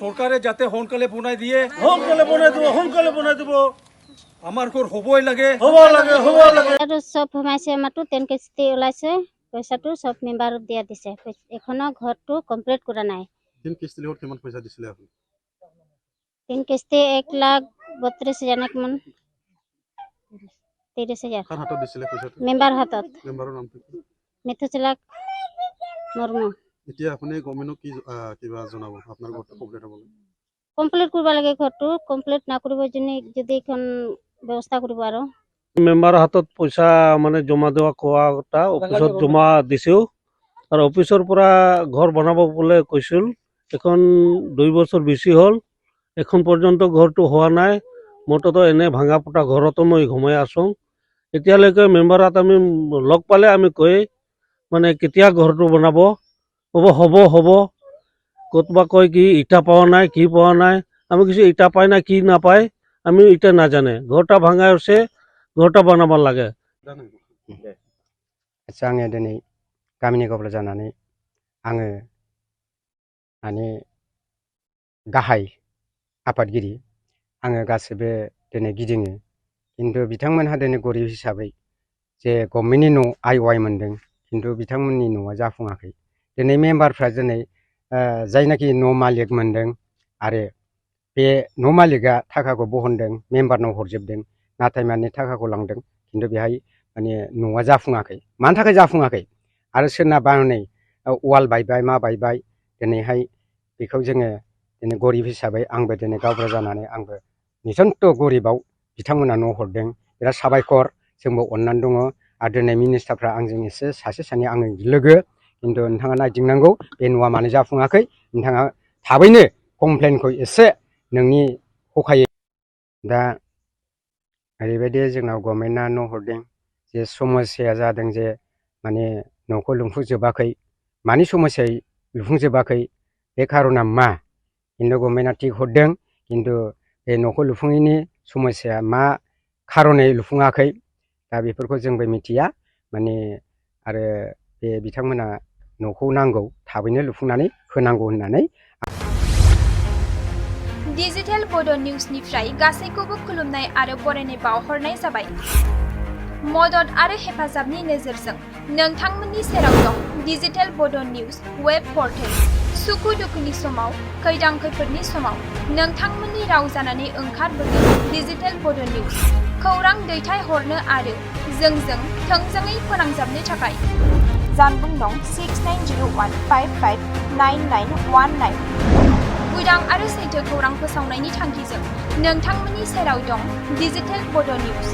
সরকারে যাতে সোনকালে বনাই দিয়ে বনাই দিব আমার ঘর হবই লাগে আৰু সব সোমাইছে আমাৰটো 10 কিস্তি ওলাইছে পইচাটো সব মেম্বাৰক দিয়া দিছে এখনো ঘৰটো কমপ্লিট কৰা নাই 3 কিস্তি লৈ কিমান পইচা দিছিলে আপুনি 3 কিস্তি 1,32,000 নাক মান 30,000 কাৰ হাতত দিছিলে পইচাটো মেম্বাৰ হাতত মেম্বাৰৰ নামটো কি মিথুচিলাক মৰ্মু এতিয়া আপুনি গমেন্টক কি কিবা জনাব আপোনাৰ ঘৰটো কমপ্লিট কৰিব লাগে ঘৰটো কমপ্লিট না কৰিব যদি এখন ব্যৱস্থা কৰিব আৰু মেম্বাৰৰ হাতত পইচা মানে জমা দেওয়া কোৱাটা অফিসত জমা দিছেও আৰু অফিসৰ পৰা ঘৰ বনাব বলে কৈছিল এখন 2 বছৰ বেছি হ'ল এখন পৰ্যন্ত ঘৰটো হোৱা নাই মটতো এনে ভাঙা পটা ঘৰতো মই ঘুমাই আছো এতিয়ালৈকে মেম্বাৰত আমি লগ পালে আমি কই মানে কেতিয়া ঘৰটো বনাব হ'ব কতবা কয় কি ইটা পাওয়া নাই কি পাওয়া নাই আমি কিছু ইটা পাই না কি না পাই আমি ইটা না জানে ঘরটা ভাঙা হচ্ছে ঘরটা বানাবার লাগে आङो दिनै गामिनि गब्ला जानानै आङो माने गाहाय आफादगिरि आङो गासिबो दिनै गिदिङो खिन्थु बिथांमोनहा दिनै गरिब हिसाबै जे गभर्नमेन्टनि न' आइ मोनदों खिन्थु बिथांमोननि न'आ जाफुङाखै दिनै मेम्बारफ्रा दिनै जायनाखि न' मालिक मोनदों आरो बे न' मालिकआ थाखाखौ बहनदों मेम्बारनाव हरजोबदों नाथाय माने थाखाखौ लांदों खिन्थु बेहाय माने न'आ जाफुङाखै मानि थाखाय जाफुङाखै आरो सोरनाबा नै वाल बायबाय मा बायबाय दिनैहाय बेखौ जोङो दिनै गरिब हिसाबै आंबो दिनै गावबुरा जानानै आंबो निसन्त गरिबाव बिथांमोना न' हरदों बिराद साबायखर जोंबो अननानै दङ आरो दिनै मिनिस्टारफ्रा आंजों एसे सासे सानै आंनि लोगो खिन्थु नोंथाङा नायदिंनांगौ बे न'आ मानो जाफुङाखै नोंथाङा थाबैनो कमप्लेनखौ एसे नोंनि हखायै दा ओरैबायदि जोंनाव गभर्नमेन्टआ न' हरदों जे समस्याया जादों जे माने न'खौ लुफुंजोबाखै मानि समस्यायै लुफुंजोबाखै बे खारना मा खिन्थु गभर्नमेन्टआ थिग हरदों खिन्थु बे न'खौ लुफुङैनि समस्याया मा खारनै लुफुङाखै दा बेफोरखौ जोंबो मिथिया माने आरो बे बिथांमोना न'खौ नांगौ थाबैनो लुफुंनानै होनांगौ होननानै डिजिटेल बड' निउसनिफ्राय गासैखौबो खुलुमनाय आरो बरायनाय बावहरनाय जाबाय मदद आरो हेफाजाबनि नोजोरजों नोंथांमोननि सेराव दं डिजिटेल बड' निउस वेब पर्टेल सुखु दुखुनि समाव खैदां खैफोदनि समाव नोंथांमोननि राव जानानै ओंखारबोगोन डिजिटेल बड' निउस खौरां दैथायहरनो आरो जोंजों थोंजोङै फोनांजाबनो थाखाय जानबुं दं 6901559919 उदां आरो सैथो खौरां फोसावनायनि थांखिजों नोंथांमोननि सेराव दं डिजिटेल बड' निउस